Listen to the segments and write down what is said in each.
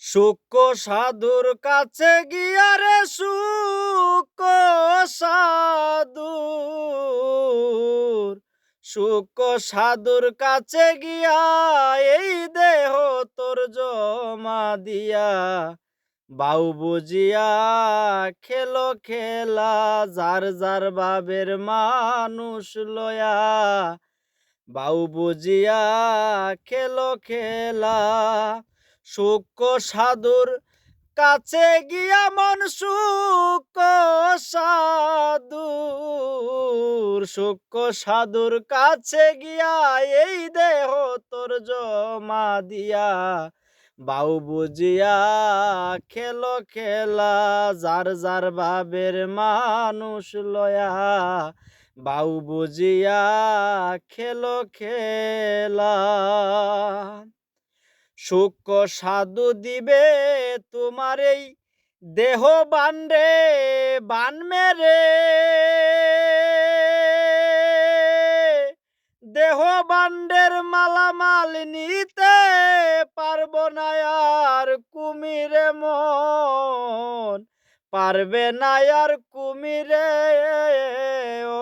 সূক্ষ্ম সাধুর কাছে গিয়া রে সূক্ষ্ম সাধুর সূক্ষ্ম সাধুর কাছে গিয়া এই দেহ তোর জমা দিয়া বাউ বুঝিয়া খেলো খেলা যার যার বাবের মানুষ লয়া বাউ বুঝিয়া খেলো খেলা সূক্ষ্ম সাধুর কাছে গিয়া মন সূক্ষ্ম সাধুর সূক্ষ্ম সাধুর কাছে গিয়া এই দেহ তোর জমা দিয়া বাউ বুঝিয়া খেলো খেলা যার যার ভাবের মানুষ লয়া বাউ বুঝিয়া খেলো খেলা সূক্ষ্ম সাধু দিবে তোমার এই দেহ বান্ডে বান মেরে দেহ বান্ডের মালামাল নিতে পারবো না আর কুমিরে মন পারবে না আর কুমিরে ও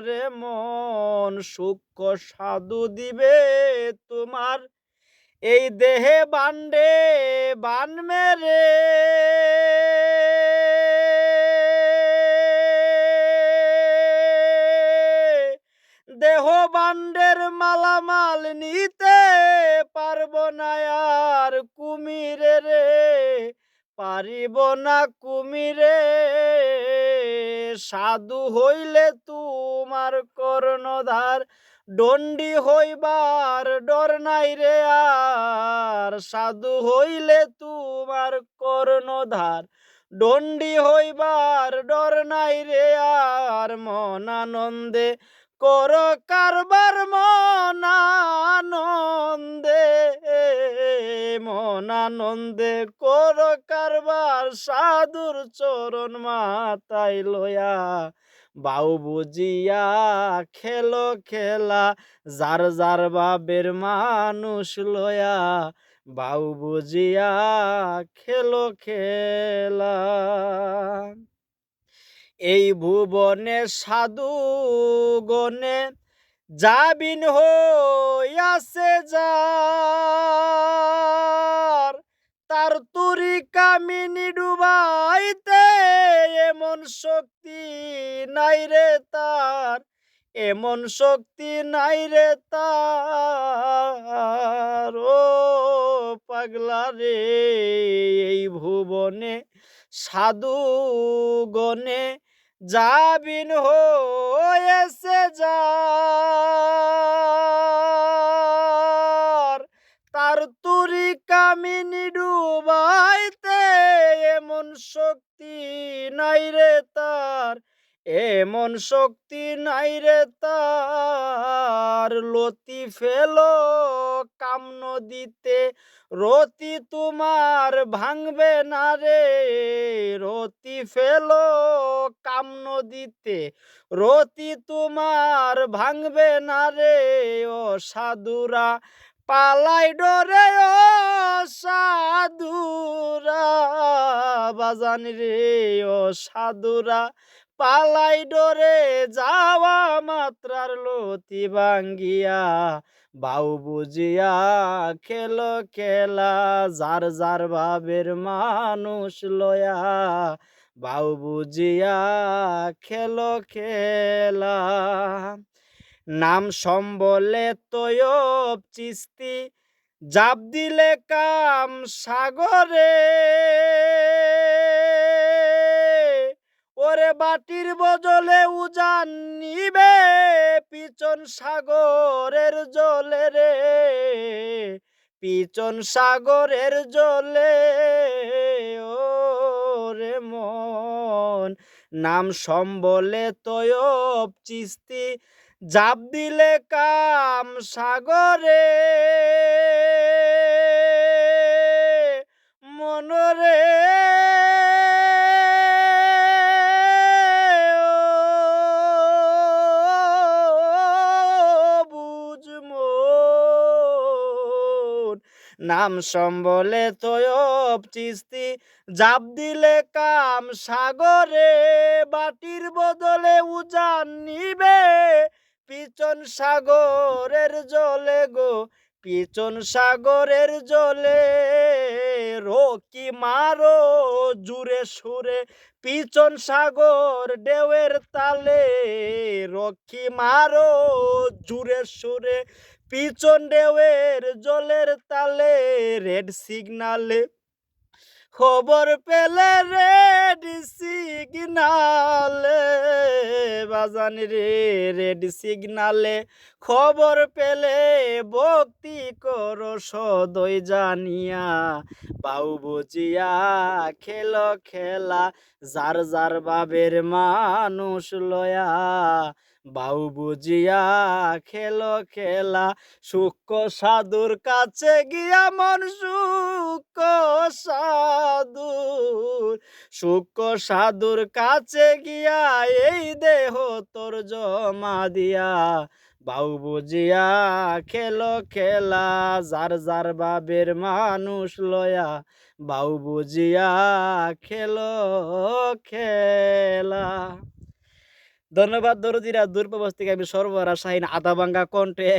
রে মন সূক্ষ্ম সাধু দিবে তোমার এই দেহে বান্ডে বান মেরে দেহ বান্ডের মালামাল নিতে পারবো না আর কুমিরে রে পারিব না কুমিরে সাধু হইলে তোমার কর্ণধার দণ্ডি হইবার ডর নাই রে আর সাধু হইলে তোমার কর্ণধার দণ্ডি হইবার ডর নাই রে আর মন আনন্দে কর কারবার মন আনন্দে কর কারবার সাধুর চরণ মাথায় লয়া বাউ বুঝিয়া খেলো খেলা যার যার বাবের মানুষ লয়া বাউ বুঝিয়া খেলো খেলা এই ভুবনে সাধু গনে যাবিন হইয়াছে যার তার তুরি কামিনী ডুবাইতে এমন শক্তি নাই রে তার এমন শক্তি নাই রে তার ও পাগলা রে এই ভুবনে সাধু গনে যাবিন হয়েছে যার তার তুরি কামিনী ডুবাইতে এমন শক্তি নাই রে তার এমন শক্তি নাই রে তার লতি ফেলো কাম নদীতে রতি তোমার ভাঙবে না রে রতি ফেলো কাম নদীতে রতি তোমার ভাঙবে না রে ও সাধুরা পালাই ডরে ও সাধুরা বাজান রে ও সাধুরা পালাই ডরে যাওয়া মাত্রার লতি ভাঙ্গিয়া বাউ বুঝিয়া খেলো খেলা যার যার ভাবের মানুষ লয়া বাউ বুঝিয়া খেলো খেলা নাম সম্বলে তয়ব চিস্তি জাপ দিলে কাম সাগরে ওরে বাটির বজলে উজান নিবে পিছন সাগরের জলে রে পিছন সাগরের জলে ও রে মন নাম সম্বলে তয়ব চিস্তি জাপ দিলে কাম সাগরে মনরে নাম সম্বলে তয়ব চিস্তি জাপ দিলে কাম সাগরে বাটির বদলে উজান নিবে পিছন সাগরের জলে গো পিছন সাগরের জলে রকি মারো জুরে সুরে পিছন সাগর ঢেউয়ের তালে রকি মারো জুরে সুরে পিছন ঢেউয়ের জলের তালে রেড সিগনালে খবর পেলে রেড সিগনালে বাজান রে রেড সিগনালে খবর পেলে ভক্তি করো সদয় জানিয়া বাউ বুঝিয়া খেলো খেলা যার যার বাবের মানুষ লয়া বাউ বুঝিয়া খেলো খেলা সূক্ষ্ম সাধুর কাছে গিয়া মন সূক্ষ্ম সাধুর সূক্ষ্ম সাধুর কাছে গিয়া এই দেহ তোর জমা দিয়া বাউ বুঝিয়া খেলো খেলা যার যার বাবের মানুষ লয়া বাউ বুঝিয়া খেলো খেলা। ধন্যবাদ দরদিরা, দূরপ্রবাস থেকে আমি সর্বহারা শাহীন আদাভাঙ্গা কণ্ঠে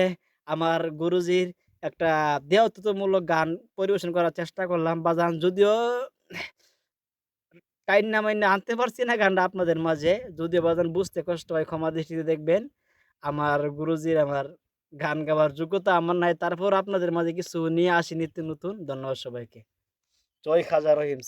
আমার গুরুজির একটা দেওত্বমূলক গান পরিবেশন করার চেষ্টা করলাম বাজান। যদিও কাইন্না মাইন্না আনতে পারছি না গানটা আপনাদের মাঝে। যদিও বাজান বুঝতে কষ্ট হয়, ক্ষমা দৃষ্টিতে দেখবেন। আমার গুরুজির আমার গান গাওয়ার যোগ্যতা আমার নাই। তারপর আপনাদের মাঝে কিছু নিয়ে আসি নিত্য নতুন। ধন্যবাদ সবাইকে। জয় খাজা রহিম।